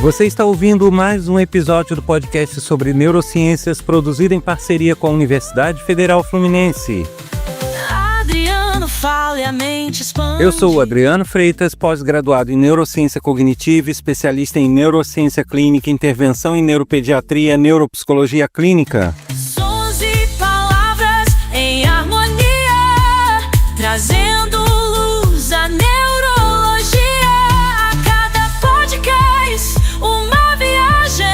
Você está ouvindo mais um episódio do podcast sobre neurociências produzido em parceria com a Universidade Federal Fluminense. Eu sou o Adriano Freitas, pós-graduado em Neurociência Cognitiva, especialista em Neurociência Clínica, Intervenção em Neuropediatria, Neuropsicologia Clínica. Sons e palavras em harmonia, trazendo luz à neurologia. A cada podcast, uma viagem,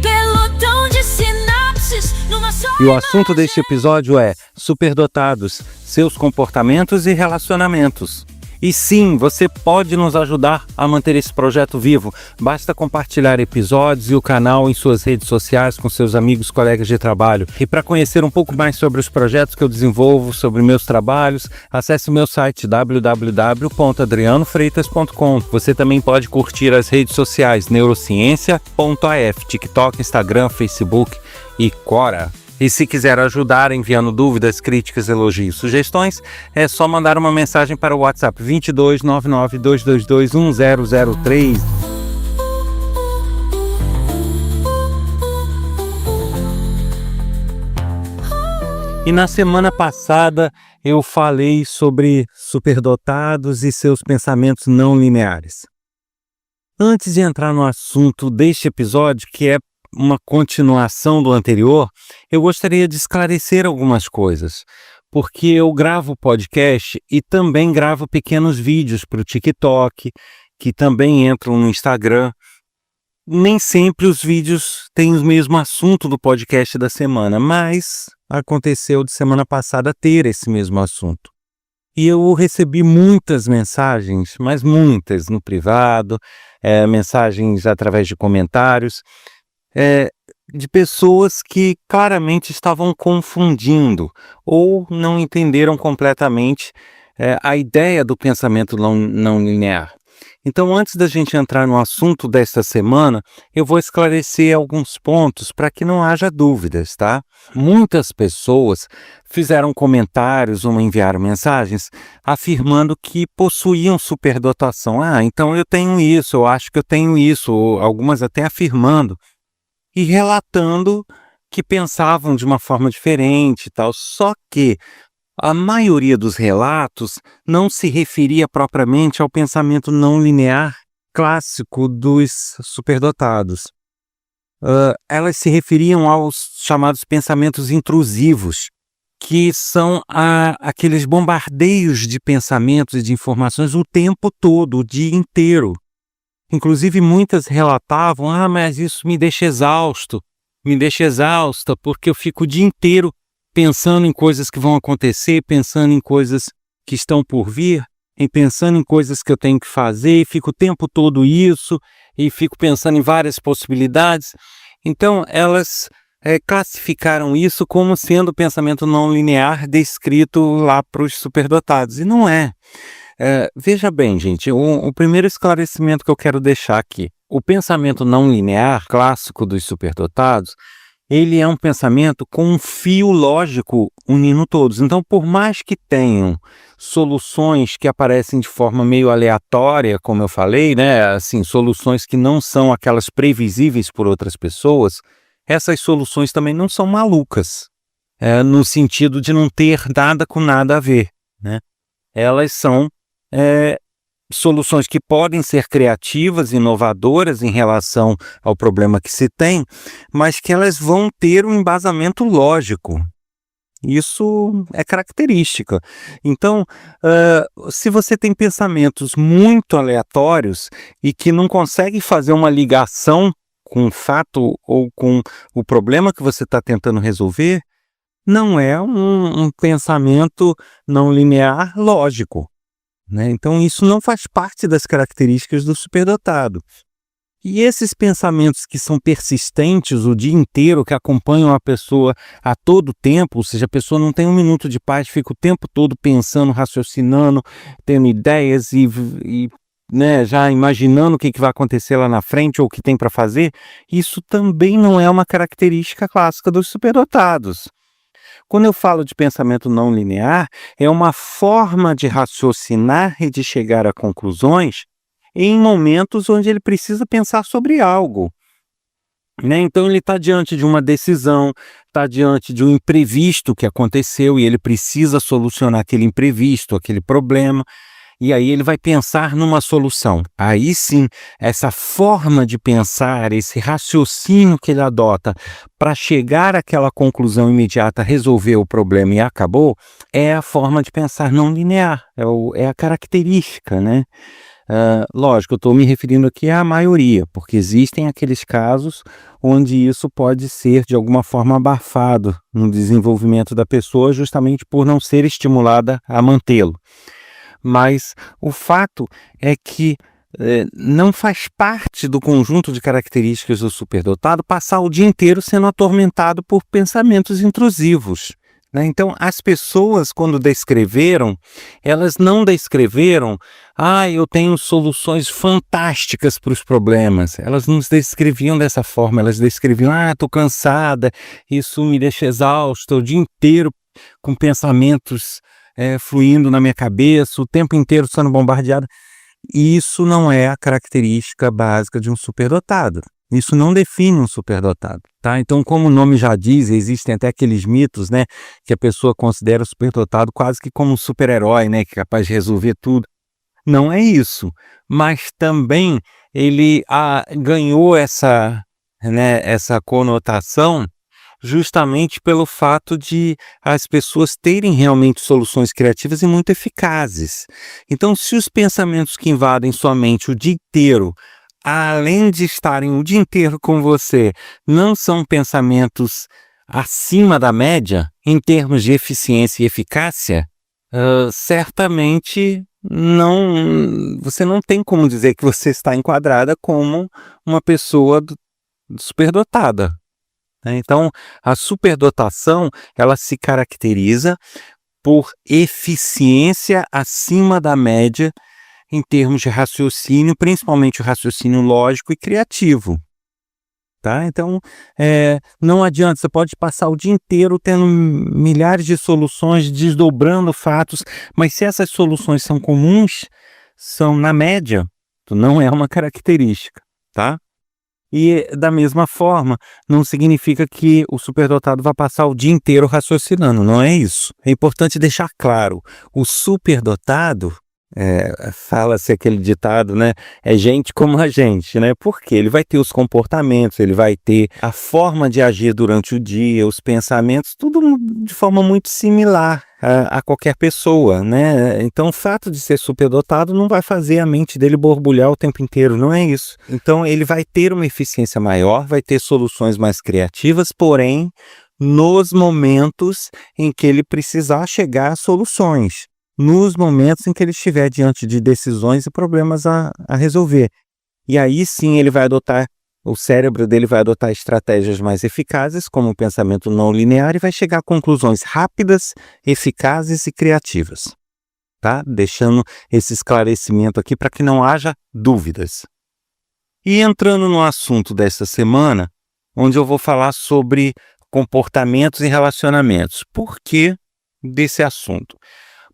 pelotão de sinapses numa só. E o assunto deste episódio é superdotados, seus comportamentos e relacionamentos. E sim, você pode nos ajudar a manter esse projeto vivo. Basta compartilhar episódios e o canal em suas redes sociais com seus amigos, colegas de trabalho. E para conhecer um pouco mais sobre os projetos que eu desenvolvo, sobre meus trabalhos, acesse o meu site www.adrianofreitas.com. Você também pode curtir as redes sociais neurociência.af, TikTok, Instagram, Facebook e Quora. E se quiser ajudar enviando dúvidas, críticas, elogios, sugestões, é só mandar uma mensagem para o WhatsApp 22 99 222 1003. E na semana passada eu falei sobre superdotados e seus pensamentos não lineares. Antes de entrar no assunto deste episódio, que é uma continuação do anterior, eu gostaria de esclarecer algumas coisas, porque eu gravo podcast e também gravo pequenos vídeos para o TikTok, que também entram no Instagram. Nem sempre os vídeos têm o mesmo assunto do podcast da semana, mas aconteceu de semana passada ter esse mesmo assunto. E eu recebi muitas mensagens, mas muitas no privado, mensagens através de comentários, de pessoas que claramente estavam confundindo ou não entenderam completamente a ideia do pensamento não linear. Então, antes da gente entrar no assunto desta semana, eu vou esclarecer alguns pontos para que não haja dúvidas, tá? Muitas pessoas fizeram comentários ou enviaram mensagens afirmando que possuíam superdotação. Então eu tenho isso, eu acho que eu tenho isso, ou algumas até afirmando e relatando que pensavam de uma forma diferente e tal. Só que a maioria dos relatos não se referia propriamente ao pensamento não linear clássico dos superdotados. Elas se referiam aos chamados pensamentos intrusivos, que são aqueles bombardeios de pensamentos e de informações o tempo todo, o dia inteiro. Inclusive, muitas relatavam, mas isso me deixa exausta, porque eu fico o dia inteiro pensando em coisas que vão acontecer, pensando em coisas que estão por vir, pensando em coisas que eu tenho que fazer, e fico o tempo todo isso, e fico pensando em várias possibilidades. Então, elas classificaram isso como sendo o pensamento não linear descrito lá para os superdotados, e não é. Veja bem, gente, o primeiro esclarecimento que eu quero deixar aqui. O pensamento não linear clássico dos superdotados, ele é um pensamento com um fio lógico unindo todos. Então, por mais que tenham soluções que aparecem de forma meio aleatória, como eu falei, né? Assim, soluções que não são aquelas previsíveis por outras pessoas, essas soluções também não são malucas, no sentido de não ter nada com nada a ver, né? Elas são soluções que podem ser criativas, inovadoras em relação ao problema que se tem, mas que elas vão ter um embasamento lógico. Isso é característica. Então, se você tem pensamentos muito aleatórios e que não consegue fazer uma ligação com o fato ou com o problema que você está tentando resolver, não é um pensamento não linear lógico, né? Então, isso não faz parte das características do superdotado. E esses pensamentos que são persistentes o dia inteiro, que acompanham a pessoa a todo tempo, ou seja, a pessoa não tem um minuto de paz, fica o tempo todo pensando, raciocinando, tendo ideias e né, já imaginando o que vai acontecer lá na frente ou o que tem para fazer, isso também não é uma característica clássica dos superdotados. Quando eu falo de pensamento não linear, é uma forma de raciocinar e de chegar a conclusões em momentos onde ele precisa pensar sobre algo, né? Então ele está diante de uma decisão, está diante de um imprevisto que aconteceu e ele precisa solucionar aquele imprevisto, aquele problema. E aí ele vai pensar numa solução. Aí sim, essa forma de pensar, esse raciocínio que ele adota para chegar àquela conclusão imediata, resolver o problema e acabou, é a forma de pensar não linear, é a característica, né? Lógico, eu estou me referindo aqui à maioria, porque existem aqueles casos onde isso pode ser de alguma forma abafado no desenvolvimento da pessoa, justamente por não ser estimulada a mantê-lo. Mas o fato é que não faz parte do conjunto de características do superdotado passar o dia inteiro sendo atormentado por pensamentos intrusivos, né? Então, as pessoas, quando descreveram, elas não descreveram, eu tenho soluções fantásticas para os problemas. Elas não descreviam dessa forma, elas descreviam, estou cansada, isso me deixa exausta, o dia inteiro com pensamentos fluindo na minha cabeça, o tempo inteiro sendo bombardeado. E isso não é a característica básica de um superdotado. Isso não define um superdotado, tá? Então, como o nome já diz, existem até aqueles mitos, né, que a pessoa considera o superdotado quase que como um super-herói, né, que é capaz de resolver tudo. Não é isso, mas também ele ganhou essa conotação justamente pelo fato de as pessoas terem realmente soluções criativas e muito eficazes. Então, se os pensamentos que invadem sua mente o dia inteiro, além de estarem o dia inteiro com você, não são pensamentos acima da média, em termos de eficiência e eficácia, certamente você não tem como dizer que você está enquadrada como uma pessoa superdotada. Então, a superdotação, ela se caracteriza por eficiência acima da média em termos de raciocínio, principalmente o raciocínio lógico e criativo, tá? Então, não adianta, você pode passar o dia inteiro tendo milhares de soluções, desdobrando fatos, mas se essas soluções são comuns, são na média, não é uma característica, tá? E da mesma forma, não significa que o superdotado vai passar o dia inteiro raciocinando, não é isso. É importante deixar claro, o superdotado, fala-se aquele ditado, né? É gente como a gente, né? Porque ele vai ter os comportamentos, ele vai ter a forma de agir durante o dia, os pensamentos, tudo de forma muito similar a qualquer pessoa, né? Então o fato de ser superdotado não vai fazer a mente dele borbulhar o tempo inteiro, não é isso. Então ele vai ter uma eficiência maior, vai ter soluções mais criativas, porém nos momentos em que ele precisar chegar a soluções, nos momentos em que ele estiver diante de decisões e problemas a resolver. E aí sim ele vai adotar, o cérebro dele vai adotar estratégias mais eficazes, como o pensamento não linear, e vai chegar a conclusões rápidas, eficazes e criativas. Tá? Deixando esse esclarecimento aqui para que não haja dúvidas. E entrando no assunto desta semana, onde eu vou falar sobre comportamentos e relacionamentos. Por que desse assunto?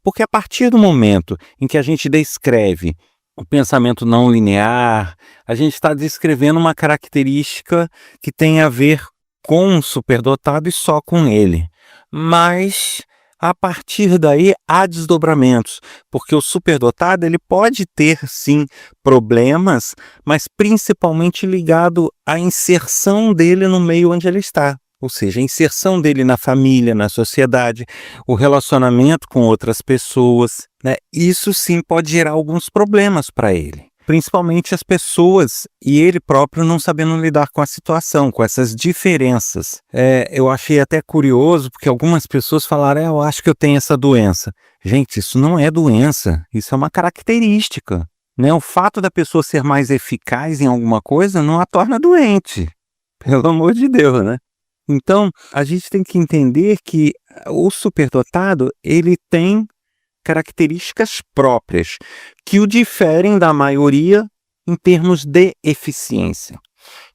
Porque a partir do momento em que a gente descreve o pensamento não linear, a gente está descrevendo uma característica que tem a ver com o superdotado e só com ele. Mas a partir daí há desdobramentos, porque o superdotado ele pode ter sim problemas, mas principalmente ligado à inserção dele no meio onde ele está. Ou seja, a inserção dele na família, na sociedade, o relacionamento com outras pessoas, né? Isso sim pode gerar alguns problemas para ele. Principalmente as pessoas e ele próprio não sabendo lidar com a situação, com essas diferenças. Eu achei até curioso, porque algumas pessoas falaram, eu acho que eu tenho essa doença. Gente, isso não é doença, isso é uma característica, né? O fato da pessoa ser mais eficaz em alguma coisa não a torna doente, pelo amor de Deus, né? Então, a gente tem que entender que o superdotado, ele tem características próprias que o diferem da maioria em termos de eficiência.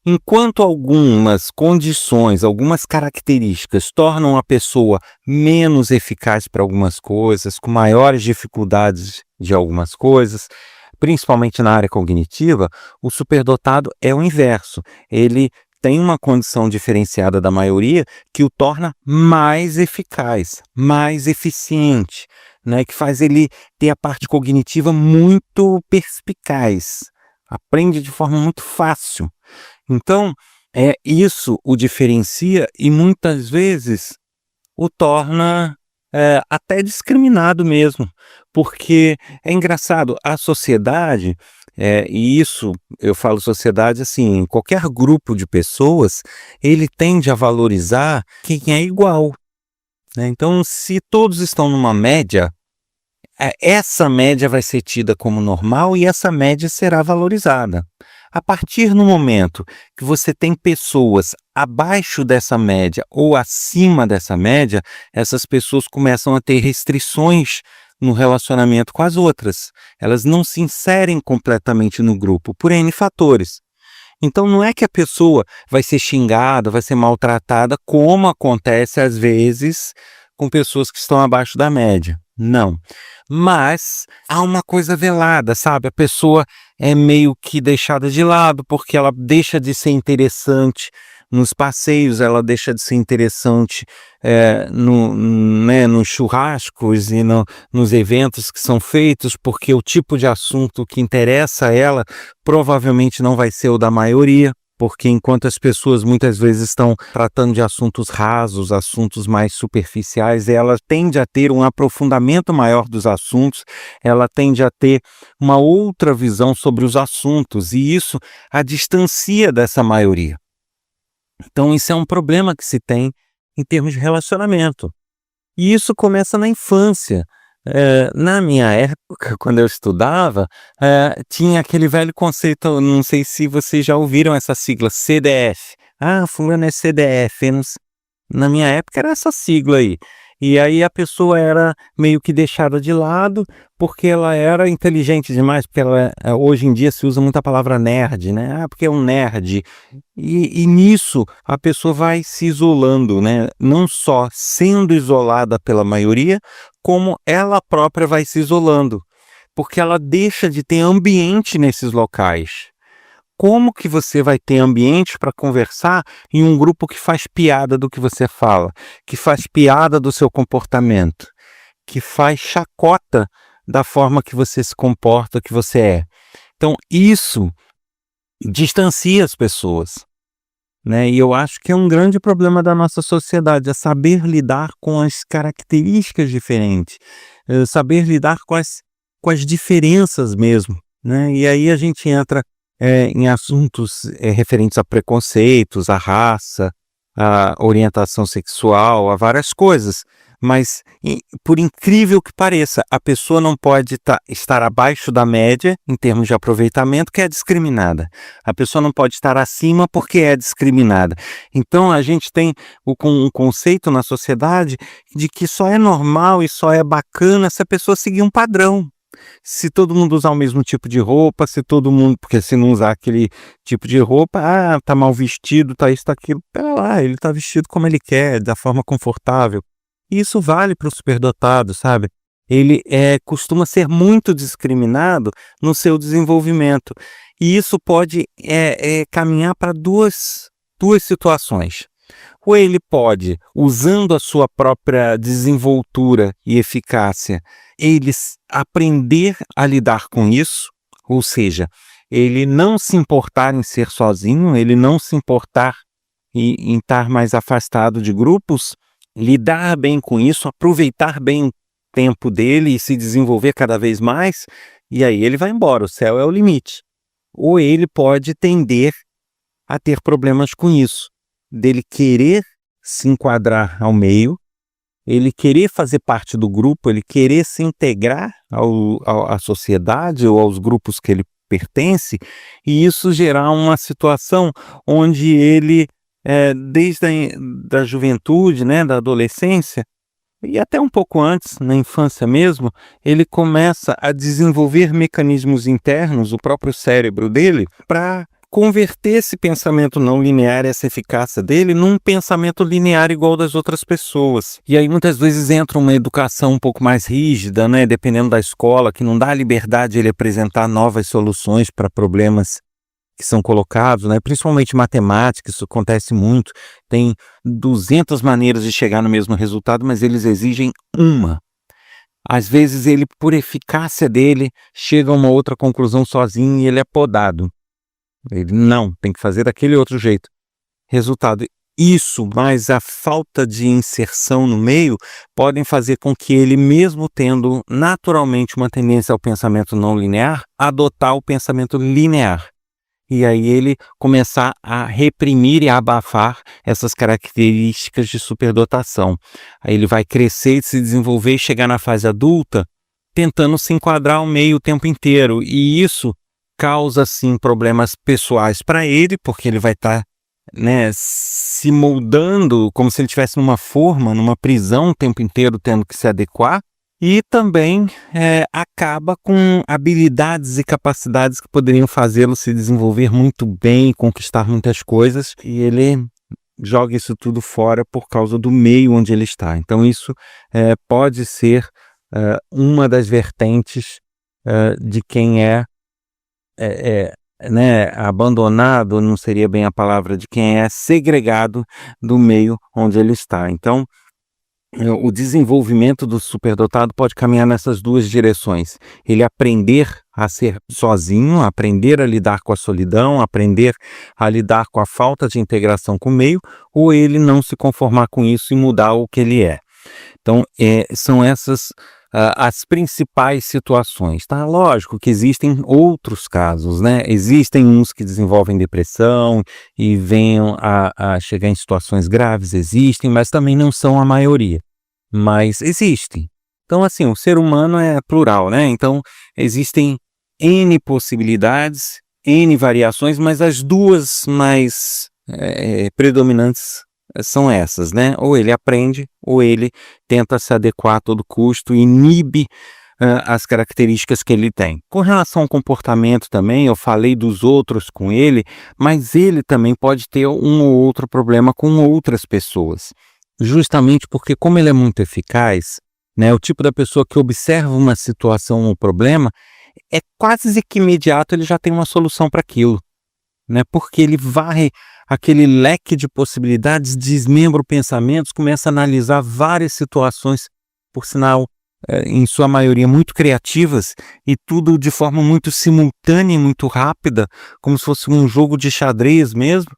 Enquanto algumas condições, algumas características tornam a pessoa menos eficaz para algumas coisas, com maiores dificuldades de algumas coisas, principalmente na área cognitiva, o superdotado é o inverso. Ele tem uma condição diferenciada da maioria que o torna mais eficaz, mais eficiente, né? Que faz ele ter a parte cognitiva muito perspicaz, aprende de forma muito fácil. Então, isso o diferencia e muitas vezes o torna até discriminado mesmo, porque é engraçado, a sociedade, e isso eu falo sociedade assim, qualquer grupo de pessoas, ele tende a valorizar quem é igual, né? Então, se todos estão numa média, essa média vai ser tida como normal e essa média será valorizada. A partir do momento que você tem pessoas abaixo dessa média ou acima dessa média, essas pessoas começam a ter restrições no relacionamento com as outras. Elas não se inserem completamente no grupo, por N fatores. Então não é que a pessoa vai ser xingada, vai ser maltratada, como acontece às vezes com pessoas que estão abaixo da média. Não. Mas há uma coisa velada, sabe? A pessoa é meio que deixada de lado porque ela deixa de ser interessante nos passeios, ela deixa de ser interessante nos churrascos e nos eventos que são feitos, porque o tipo de assunto que interessa a ela provavelmente não vai ser o da maioria. Porque enquanto as pessoas muitas vezes estão tratando de assuntos rasos, assuntos mais superficiais, ela tende a ter um aprofundamento maior dos assuntos, ela tende a ter uma outra visão sobre os assuntos, e isso a distancia dessa maioria. Então isso é um problema que se tem em termos de relacionamento. E isso começa na infância. Na minha época, quando eu estudava, tinha aquele velho conceito, não sei se vocês já ouviram essa sigla, CDF. Ah, fulano é CDF. Na minha época era essa sigla aí. E aí a pessoa era meio que deixada de lado porque ela era inteligente demais, porque hoje em dia se usa muito a palavra nerd, né? Ah, porque é um nerd. E nisso a pessoa vai se isolando, né? Não só sendo isolada pela maioria, como ela própria vai se isolando, porque ela deixa de ter ambiente nesses locais. Como que você vai ter ambiente para conversar em um grupo que faz piada do que você fala, que faz piada do seu comportamento, que faz chacota da forma que você se comporta, que você é? Então, isso distancia as pessoas, né? E eu acho que é um grande problema da nossa sociedade, é saber lidar com as características diferentes, saber lidar com as diferenças mesmo, né? E aí a gente entra em assuntos referentes a preconceitos, a raça, a orientação sexual, a várias coisas. Mas, por incrível que pareça, a pessoa não pode estar abaixo da média em termos de aproveitamento, que é discriminada. A pessoa não pode estar acima porque é discriminada. Então, a gente tem um conceito na sociedade de que só é normal e só é bacana se a pessoa seguir um padrão. Se todo mundo usar o mesmo tipo de roupa, porque se não usar aquele tipo de roupa, tá mal vestido, tá isso, tá aquilo, pera lá, ele tá vestido como ele quer, da forma confortável. E isso vale para o superdotado, sabe? Ele costuma ser muito discriminado no seu desenvolvimento. E isso pode caminhar para duas situações. Ou ele pode, usando a sua própria desenvoltura e eficácia, ele aprender a lidar com isso, ou seja, ele não se importar em ser sozinho, ele não se importar em estar mais afastado de grupos, lidar bem com isso, aproveitar bem o tempo dele e se desenvolver cada vez mais, e aí ele vai embora, o céu é o limite. Ou ele pode tender a ter problemas com isso, dele querer se enquadrar ao meio, ele querer fazer parte do grupo, ele querer se integrar à sociedade ou aos grupos que ele pertence, e isso gerar uma situação onde ele, desde da juventude, né, da adolescência, e até um pouco antes, na infância mesmo, ele começa a desenvolver mecanismos internos, o próprio cérebro dele, para converter esse pensamento não linear, essa eficácia dele, num pensamento linear igual das outras pessoas. E aí muitas vezes entra uma educação um pouco mais rígida, né, dependendo da escola, que não dá a liberdade de ele apresentar novas soluções para problemas que são colocados, né, principalmente matemática, isso acontece muito. Tem 200 maneiras de chegar no mesmo resultado, mas eles exigem uma. Às vezes ele, por eficácia dele, chega a uma outra conclusão sozinho e ele é podado. Ele não, tem que fazer daquele outro jeito. Resultado, isso mais a falta de inserção no meio podem fazer com que ele, mesmo tendo naturalmente uma tendência ao pensamento não linear, adotar o pensamento linear. E aí ele começar a reprimir e a abafar essas características de superdotação. Aí ele vai crescer, se desenvolver e chegar na fase adulta tentando se enquadrar ao meio o tempo inteiro. E isso causa, sim, problemas pessoais para ele, porque ele vai estar se moldando como se ele estivesse numa forma, numa prisão o tempo inteiro tendo que se adequar. E também acaba com habilidades e capacidades que poderiam fazê-lo se desenvolver muito bem, conquistar muitas coisas, e ele joga isso tudo fora por causa do meio onde ele está. Então isso pode ser uma das vertentes de quem abandonado, não seria bem a palavra, de quem é segregado do meio onde ele está. Então, o desenvolvimento do superdotado pode caminhar nessas duas direções. Ele aprender a ser sozinho, aprender a lidar com a solidão, aprender a lidar com a falta de integração com o meio, ou ele não se conformar com isso e mudar o que ele é. Então, são essas as principais situações, tá? Lógico que existem outros casos, né? Existem uns que desenvolvem depressão e venham a chegar em situações graves, existem, mas também não são a maioria, mas existem. Então, assim, o ser humano é plural, né? Então, existem N possibilidades, N variações, mas as duas mais predominantes são essas, né? Ou ele aprende, ou ele tenta se adequar a todo custo, inibe as características que ele tem. Com relação ao comportamento também, eu falei dos outros com ele, mas ele também pode ter um ou outro problema com outras pessoas. Justamente porque, como ele é muito eficaz, né, o tipo da pessoa que observa uma situação ou um problema, é quase que imediato ele já tem uma solução para aquilo, né? Porque ele varre aquele leque de possibilidades, desmembra o pensamento, começa a analisar várias situações, por sinal, em sua maioria muito criativas, e tudo de forma muito simultânea e muito rápida, como se fosse um jogo de xadrez mesmo.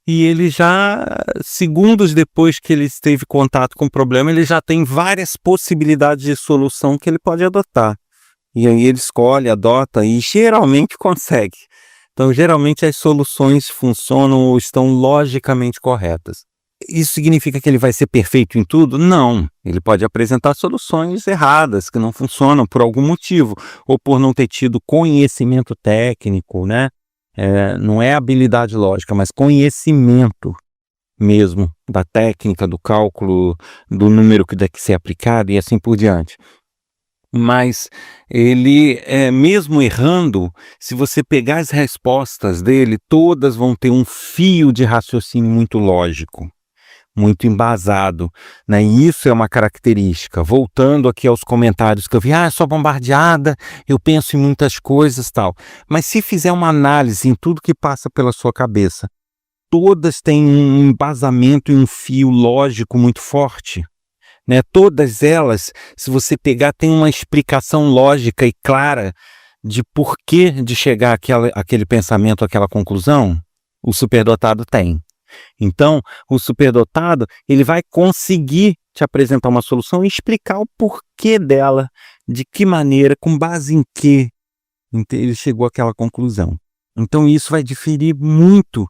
E ele já, segundos depois que ele teve contato com o problema, ele já tem várias possibilidades de solução que ele pode adotar. E aí ele escolhe, adota e geralmente consegue. Então, geralmente as soluções funcionam ou estão logicamente corretas. Isso significa que ele vai ser perfeito em tudo? Não. Ele pode apresentar soluções erradas, que não funcionam por algum motivo, ou por não ter tido conhecimento técnico, né? Não é habilidade lógica, mas conhecimento mesmo da técnica, do cálculo, do número que deve ser aplicado e assim por diante. Mas ele, mesmo errando, se você pegar as respostas dele, todas vão ter um fio de raciocínio muito lógico, muito embasado, né? E isso é uma característica. Voltando aqui aos comentários que eu vi, sou bombardeada, eu penso em muitas coisas, tal. Mas se fizer uma análise em tudo que passa pela sua cabeça, todas têm um embasamento e um fio lógico muito forte. Né? Todas elas, se você pegar, tem uma explicação lógica e clara de porquê de chegar àquele pensamento, àquela conclusão. O superdotado tem. Então, o superdotado, ele vai conseguir te apresentar uma solução e explicar o porquê dela, de que maneira, com base em que ele chegou àquela conclusão. Então, isso vai diferir muito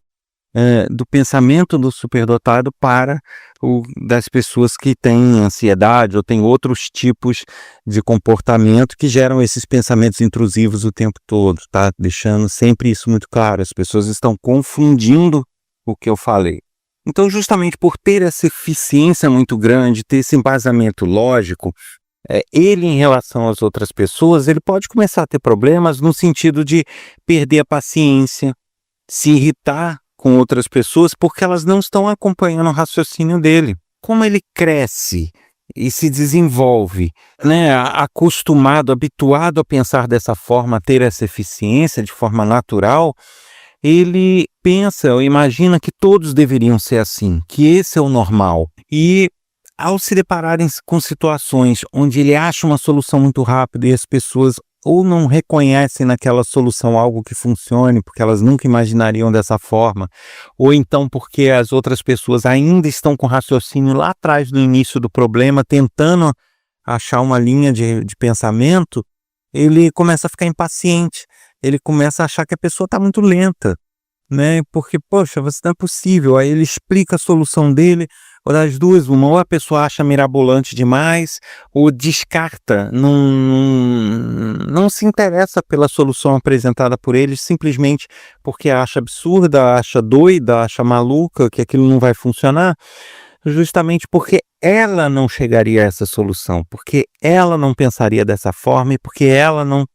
do pensamento do superdotado para o das pessoas que têm ansiedade ou têm outros tipos de comportamento que geram esses pensamentos intrusivos o tempo todo, tá? Deixando sempre isso muito claro, as pessoas estão confundindo o que eu falei. Então, justamente por ter essa eficiência muito grande, ter esse embasamento lógico, ele em relação às outras pessoas, ele pode começar a ter problemas no sentido de perder a paciência, se irritar com outras pessoas porque elas não estão acompanhando o raciocínio dele. Como ele cresce e se desenvolve, né, acostumado, habituado a pensar dessa forma, a ter essa eficiência de forma natural, ele pensa ou imagina que todos deveriam ser assim, que esse é o normal. E ao se depararem com situações onde ele acha uma solução muito rápida e as pessoas ou não reconhecem naquela solução algo que funcione, porque elas nunca imaginariam dessa forma, ou então porque as outras pessoas ainda estão com raciocínio lá atrás do início do problema, tentando achar uma linha de pensamento, ele começa a ficar impaciente, ele começa a achar que a pessoa está muito lenta, né? Porque, poxa, você não é possível. Aí ele explica a solução dele, ou das duas, uma, ou a pessoa acha mirabolante demais, ou descarta, não se interessa pela solução apresentada por ele, simplesmente porque acha absurda, acha doida, acha maluca, que aquilo não vai funcionar, justamente porque ela não chegaria a essa solução, porque ela não pensaria dessa forma e porque ela não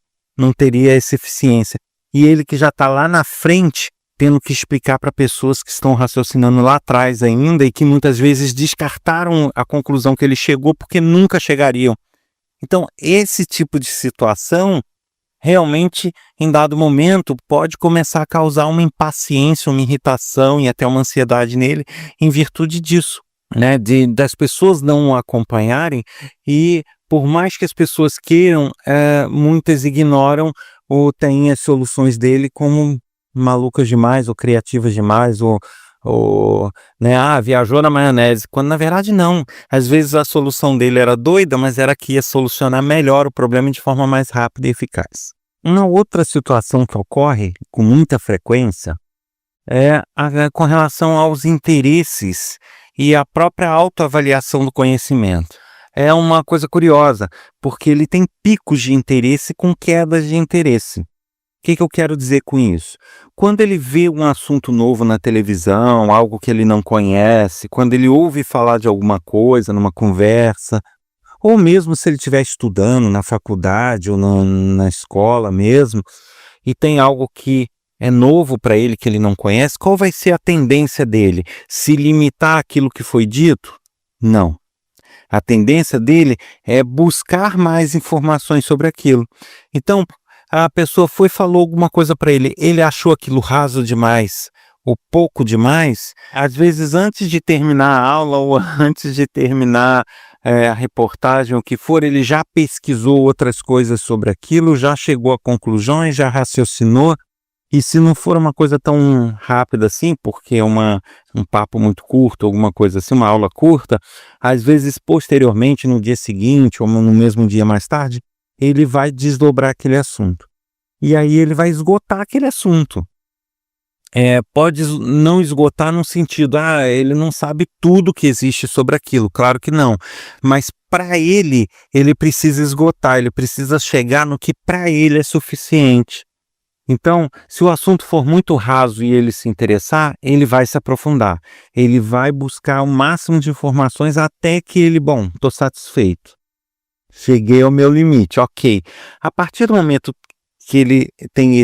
teria essa eficiência. E ele que já está lá na frente, tendo que explicar para pessoas que estão raciocinando lá atrás ainda e que muitas vezes descartaram a conclusão que ele chegou porque nunca chegariam. Então, esse tipo de situação, realmente, em dado momento, pode começar a causar uma impaciência, uma irritação e até uma ansiedade nele em virtude disso, né? Das pessoas não o acompanharem e, por mais que as pessoas queiram, muitas ignoram ou têm as soluções dele como malucas demais, ou criativas demais, ou né, viajou na maionese, quando na verdade não. Às vezes a solução dele era doida, mas era que ia solucionar melhor o problema de forma mais rápida e eficaz. Uma outra situação que ocorre com muita frequência é com relação aos interesses e a própria autoavaliação do conhecimento. É uma coisa curiosa, porque ele tem picos de interesse com quedas de interesse. O que eu quero dizer com isso? Quando ele vê um assunto novo na televisão, algo que ele não conhece, quando ele ouve falar de alguma coisa numa conversa, ou mesmo se ele estiver estudando na faculdade ou na escola mesmo, e tem algo que é novo para ele, que ele não conhece, qual vai ser a tendência dele? Se limitar àquilo que foi dito? Não. A tendência dele é buscar mais informações sobre aquilo. Então, a pessoa falou alguma coisa para ele, ele achou aquilo raso demais ou pouco demais, às vezes antes de terminar a aula ou antes de terminar a reportagem, o que for, ele já pesquisou outras coisas sobre aquilo, já chegou a conclusões, já raciocinou, e se não for uma coisa tão rápida assim, porque é um papo muito curto, alguma coisa assim, uma aula curta, às vezes posteriormente, no dia seguinte ou no mesmo dia mais tarde, ele vai desdobrar aquele assunto. E aí ele vai esgotar aquele assunto. Pode não esgotar no sentido, ele não sabe tudo que existe sobre aquilo, claro que não. Mas para ele precisa esgotar, ele precisa chegar no que para ele é suficiente. Então, se o assunto for muito raso e ele se interessar, ele vai se aprofundar. Ele vai buscar o máximo de informações até que ele, estou satisfeito. Cheguei ao meu limite, ok. A partir do momento que ele tem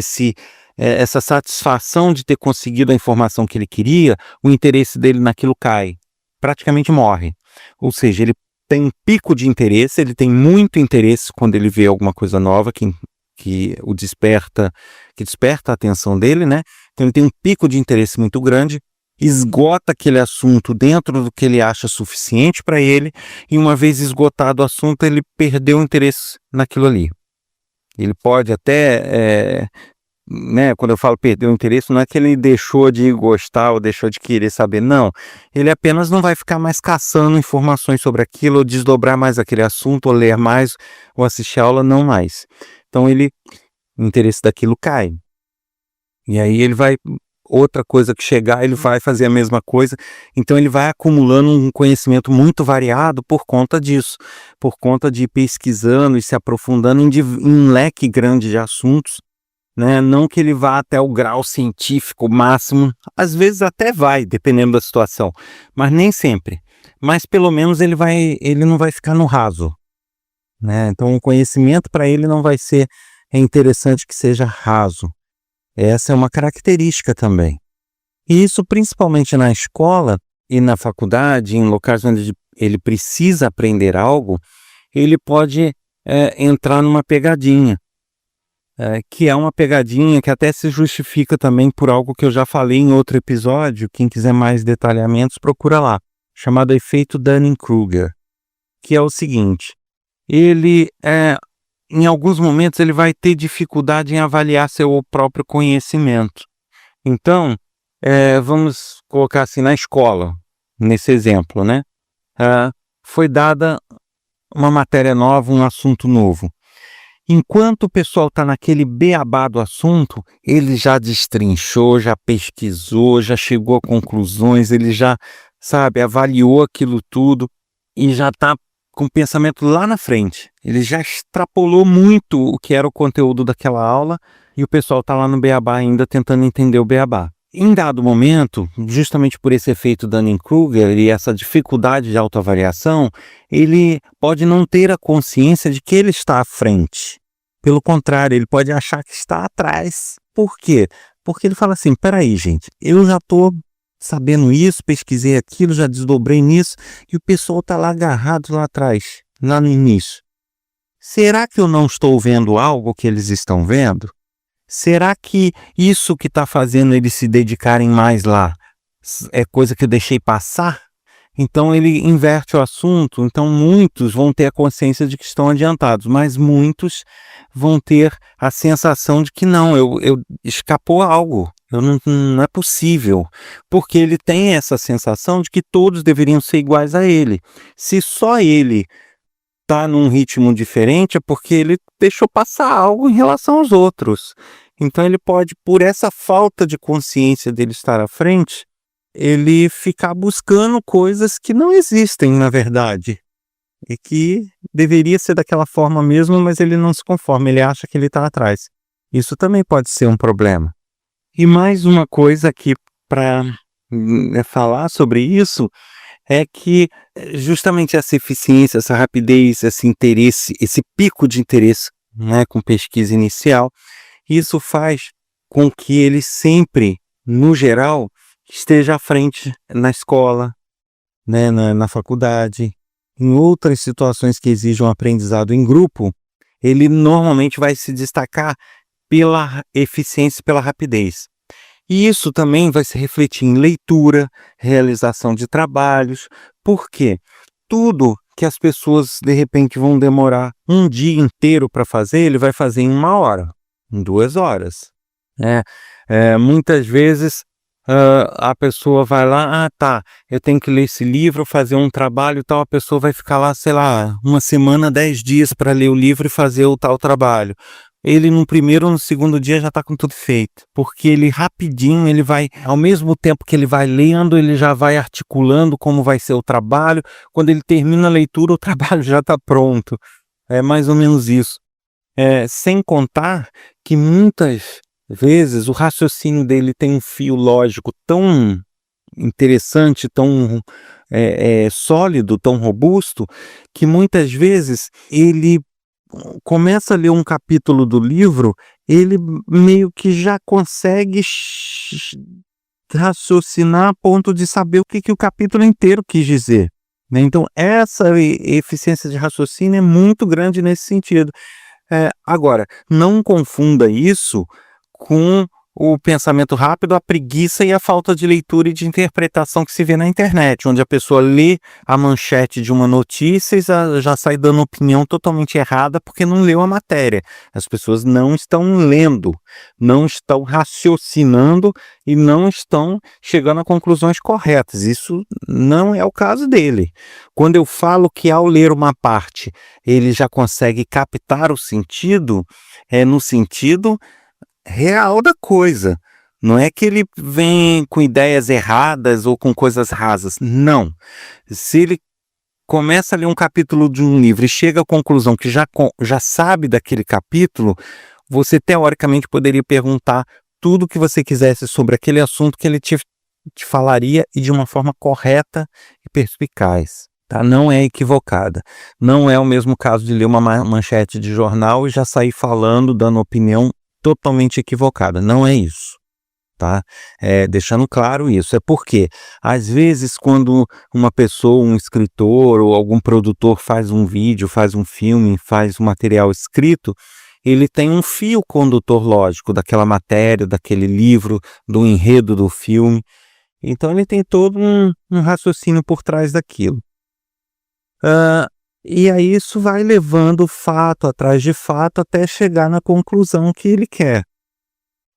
essa satisfação de ter conseguido a informação que ele queria, o interesse dele naquilo cai, praticamente morre. Ou seja, ele tem um pico de interesse, ele tem muito interesse quando ele vê alguma coisa nova que desperta a atenção dele, né? Então ele tem um pico de interesse muito grande, esgota aquele assunto dentro do que ele acha suficiente para ele, e uma vez esgotado o assunto, ele perdeu o interesse naquilo ali. Ele pode até, quando eu falo perder o interesse, não é que ele deixou de gostar ou deixou de querer saber, não. Ele apenas não vai ficar mais caçando informações sobre aquilo, ou desdobrar mais aquele assunto, ou ler mais, ou assistir a aula, não mais. Então o interesse daquilo cai. E aí ele vai... Outra coisa que chegar, ele vai fazer a mesma coisa. Então ele vai acumulando um conhecimento muito variado por conta disso, por conta de ir pesquisando e se aprofundando em um leque grande de assuntos, né? Não que ele vá até o grau científico máximo, às vezes até vai, dependendo da situação, mas nem sempre. Mas pelo menos ele não vai ficar no raso, né? Então o conhecimento para ele não vai ser interessante que seja raso. Essa é uma característica também. E isso principalmente na escola e na faculdade, em locais onde ele precisa aprender algo, ele pode entrar numa pegadinha, que é uma pegadinha que até se justifica também por algo que eu já falei em outro episódio. Quem quiser mais detalhamentos, procura lá, chamado efeito Dunning-Kruger, que é o seguinte: ele, em alguns momentos, ele vai ter dificuldade em avaliar seu próprio conhecimento. Então, vamos colocar assim, na escola, nesse exemplo, né? Foi dada uma matéria nova, um assunto novo. Enquanto o pessoal está naquele beabá do assunto, ele já destrinchou, já pesquisou, já chegou a conclusões, ele já, avaliou aquilo tudo e já está com o pensamento lá na frente. Ele já extrapolou muito o que era o conteúdo daquela aula e o pessoal está lá no beabá ainda tentando entender o beabá. Em dado momento, justamente por esse efeito Dunning-Kruger e essa dificuldade de autoavaliação, ele pode não ter a consciência de que ele está à frente. Pelo contrário, ele pode achar que está atrás. Por quê? Porque ele fala assim: peraí, gente, eu já estou sabendo isso, pesquisei aquilo, já desdobrei nisso, e o pessoal está lá agarrado lá atrás, lá no início. Será que eu não estou vendo algo que eles estão vendo? Será que isso que está fazendo eles se dedicarem mais lá é coisa que eu deixei passar? Então ele inverte o assunto. Então muitos vão ter a consciência de que estão adiantados, mas muitos vão ter a sensação de que não, eu escapou algo, não é possível, porque ele tem essa sensação de que todos deveriam ser iguais a ele. Se só ele está num ritmo diferente, é porque ele deixou passar algo em relação aos outros. Então ele pode, por essa falta de consciência dele estar à frente, ele ficar buscando coisas que não existem, na verdade, e que deveria ser daquela forma mesmo, mas ele não se conforma, ele acha que ele está atrás. Isso também pode ser um problema. E mais uma coisa aqui para falar sobre isso é que justamente essa eficiência, essa rapidez, esse interesse, esse pico de interesse, né, com pesquisa inicial, isso faz com que ele sempre, no geral, esteja à frente na escola, né, na faculdade, em outras situações que exijam aprendizado em grupo. Ele normalmente vai se destacar pela eficiência, pela rapidez. E isso também vai se refletir em leitura, realização de trabalhos. Por quê? Tudo que as pessoas de repente vão demorar um dia inteiro para fazer, ele vai fazer em 1 hora, em 2 horas. Muitas vezes a pessoa vai lá, eu tenho que ler esse livro, fazer um trabalho e tal, a pessoa vai ficar lá, sei lá, 1 semana, 10 dias para ler o livro e fazer o tal trabalho. Ele no primeiro ou no segundo dia já está com tudo feito, porque ele rapidinho, ele vai, ao mesmo tempo que ele vai lendo, ele já vai articulando como vai ser o trabalho. Quando ele termina a leitura, o trabalho já está pronto. É mais ou menos isso. Sem contar que muitas vezes o raciocínio dele tem um fio lógico tão interessante, tão sólido, tão robusto, que muitas vezes ele começa a ler um capítulo do livro, ele meio que já consegue raciocinar a ponto de saber o que o capítulo inteiro quis dizer, né? Então essa eficiência de raciocínio é muito grande nesse sentido. Agora, não confunda isso com o pensamento rápido, a preguiça e a falta de leitura e de interpretação que se vê na internet, onde a pessoa lê a manchete de uma notícia e já sai dando opinião totalmente errada porque não leu a matéria. As pessoas não estão lendo, não estão raciocinando e não estão chegando a conclusões corretas. Isso não é o caso dele. Quando eu falo que ao ler uma parte ele já consegue captar o sentido, é no sentido real da coisa. Não é que ele vem com ideias erradas ou com coisas rasas. Não. Se ele começa a ler um capítulo de um livro e chega à conclusão que já sabe daquele capítulo, você teoricamente poderia perguntar tudo o que você quisesse sobre aquele assunto que ele te falaria, e de uma forma correta e perspicaz. Tá? Não é equivocada. Não é o mesmo caso de ler uma manchete de jornal e já sair falando, dando opinião totalmente equivocada. Não é isso, tá? Deixando claro isso. É porque, às vezes, quando uma pessoa, um escritor ou algum produtor faz um vídeo, faz um filme, faz um material escrito, ele tem um fio condutor lógico daquela matéria, daquele livro, do enredo do filme. Então ele tem todo um raciocínio por trás daquilo. E aí isso vai levando fato atrás de fato até chegar na conclusão que ele quer.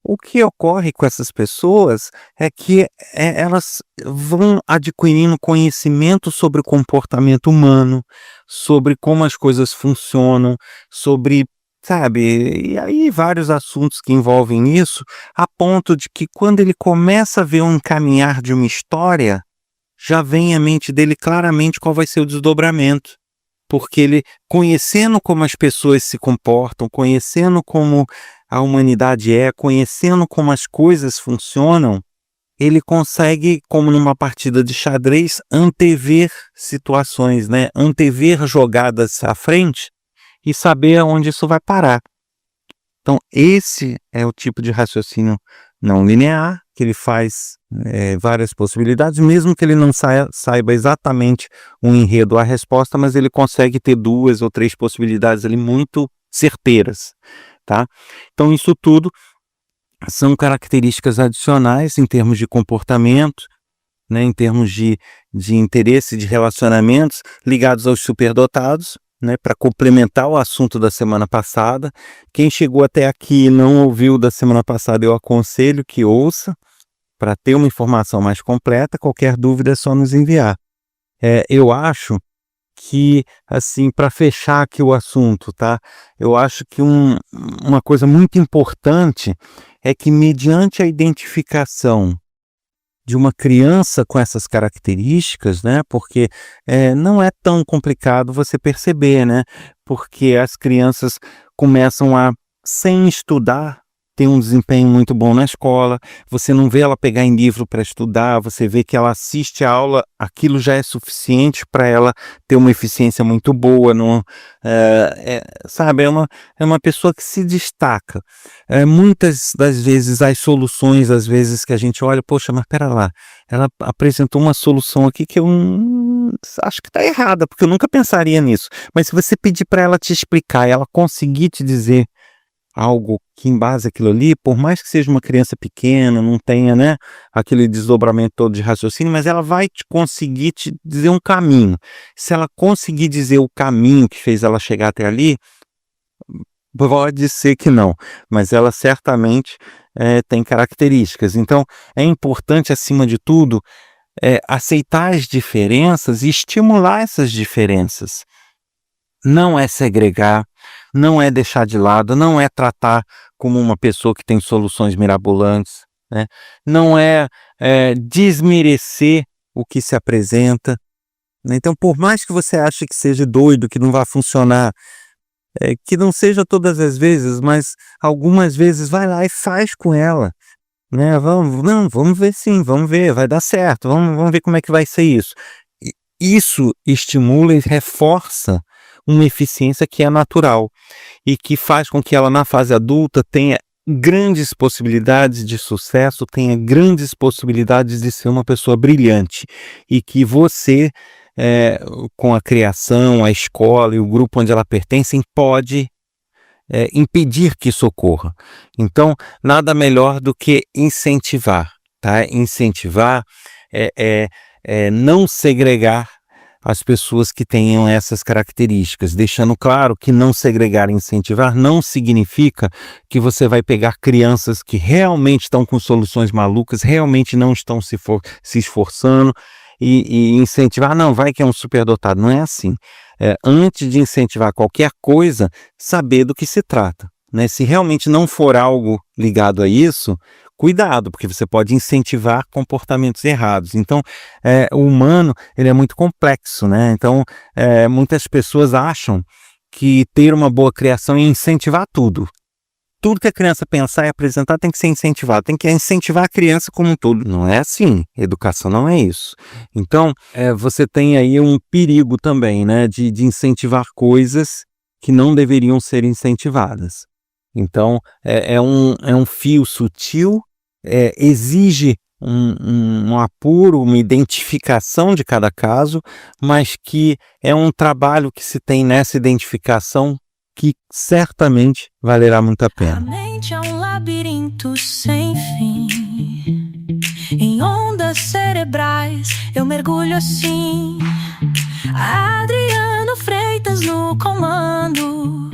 O que ocorre com essas pessoas é que elas vão adquirindo conhecimento sobre o comportamento humano, sobre como as coisas funcionam, sobre, sabe, e aí vários assuntos que envolvem isso, a ponto de que quando ele começa a ver um encaminhar de uma história, já vem à mente dele claramente qual vai ser o desdobramento. Porque ele, conhecendo como as pessoas se comportam, conhecendo como a humanidade conhecendo como as coisas funcionam, ele consegue, como numa partida de xadrez, antever situações, né? Antever jogadas à frente e saber aonde isso vai parar. Então, esse é o tipo de raciocínio não linear, que ele faz várias possibilidades, mesmo que ele não saiba exatamente um enredo, a resposta, mas ele consegue ter 2 ou 3 possibilidades ali muito certeiras, tá? Então, isso tudo são características adicionais em termos de comportamento, né, em termos de interesse, de relacionamentos ligados aos superdotados, né, para complementar o assunto da semana passada. Quem chegou até aqui e não ouviu da semana passada, eu aconselho que ouça para ter uma informação mais completa. Qualquer dúvida é só nos enviar. Eu acho que, assim, para fechar aqui o assunto, tá? Eu acho que uma coisa muito importante é que, mediante a identificação de uma criança com essas características, né? Porque não é tão complicado você perceber, né? Porque as crianças começam a, sem estudar, ter um desempenho muito bom na escola, você não vê ela pegar em livro para estudar, você vê que ela assiste a aula, aquilo já é suficiente para ela ter uma eficiência muito boa, sabe, é uma pessoa que se destaca. Muitas das vezes as soluções, às vezes que a gente olha, poxa, mas pera lá, ela apresentou uma solução aqui que eu acho que está errada, porque eu nunca pensaria nisso. Mas se você pedir para ela te explicar e ela conseguir te dizer algo que embasa aquilo ali, por mais que seja uma criança pequena, não tenha, né, aquele desdobramento todo de raciocínio, mas ela vai conseguir te dizer um caminho. Se ela conseguir dizer o caminho que fez ela chegar até ali, pode ser que não, mas ela certamente tem características. Então, é importante, acima de tudo, aceitar as diferenças e estimular essas diferenças. Não é segregar, não é deixar de lado, não é tratar como uma pessoa que tem soluções mirabolantes, né? Não é desmerecer o que se apresenta, né? Então, por mais que você ache que seja doido, que não vai funcionar, que não seja todas as vezes, mas algumas vezes vai lá e faz com ela, né? Vamos ver sim, vamos ver, vai dar certo, vamos ver como é que vai ser isso. Isso estimula e reforça uma eficiência que é natural e que faz com que ela, na fase adulta, tenha grandes possibilidades de sucesso, tenha grandes possibilidades de ser uma pessoa brilhante, e que você, com a criação, a escola e o grupo onde ela pertence, pode impedir que isso ocorra. Então, nada melhor do que incentivar, tá? Incentivar não segregar as pessoas que tenham essas características, deixando claro que não segregar e incentivar não significa que você vai pegar crianças que realmente estão com soluções malucas, realmente não estão se esforçando e incentivar, não, vai que é um superdotado. Não é assim. Antes de incentivar qualquer coisa, saber do que se trata, né? Se realmente não for algo ligado a isso, cuidado, porque você pode incentivar comportamentos errados. Então, o humano, ele é muito complexo, né? Então, muitas pessoas acham que ter uma boa criação é incentivar tudo. Tudo que a criança pensar e apresentar tem que ser incentivado. Tem que incentivar a criança como um todo. Não é assim. Educação não é isso. Então, você tem aí um perigo também, né? De incentivar coisas que não deveriam ser incentivadas. Então, é um fio sutil, exige um apuro, uma identificação de cada caso, mas que é um trabalho que se tem nessa identificação que certamente valerá muito a A pena. mente é um labirinto sem fim. Em ondas cerebrais eu mergulho assim. Adriano Freitas no comando.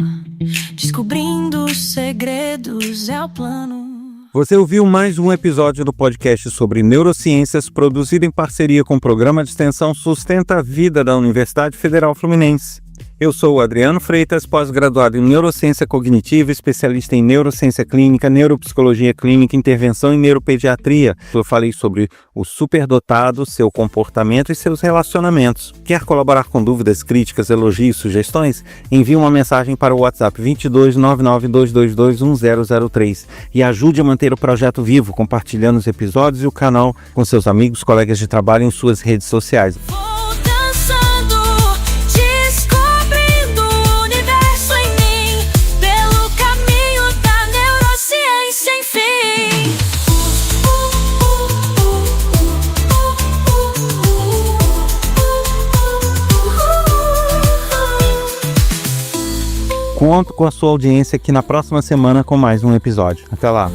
Descobrindo os segredos é o plano. Você ouviu mais um episódio do podcast sobre neurociências, produzido em parceria com o programa de extensão Sustenta a Vida da Universidade Federal Fluminense. Eu sou o Adriano Freitas, pós-graduado em Neurociência Cognitiva, especialista em Neurociência Clínica, Neuropsicologia Clínica, Intervenção em Neuropediatria. Eu falei sobre o superdotado, seu comportamento e seus relacionamentos. Quer colaborar com dúvidas, críticas, elogios, sugestões? Envie uma mensagem para o WhatsApp 22 99222 1003 e ajude a manter o projeto vivo, compartilhando os episódios e o canal com seus amigos, colegas de trabalho em suas redes sociais. Conto com a sua audiência aqui na próxima semana com mais um episódio. Até lá!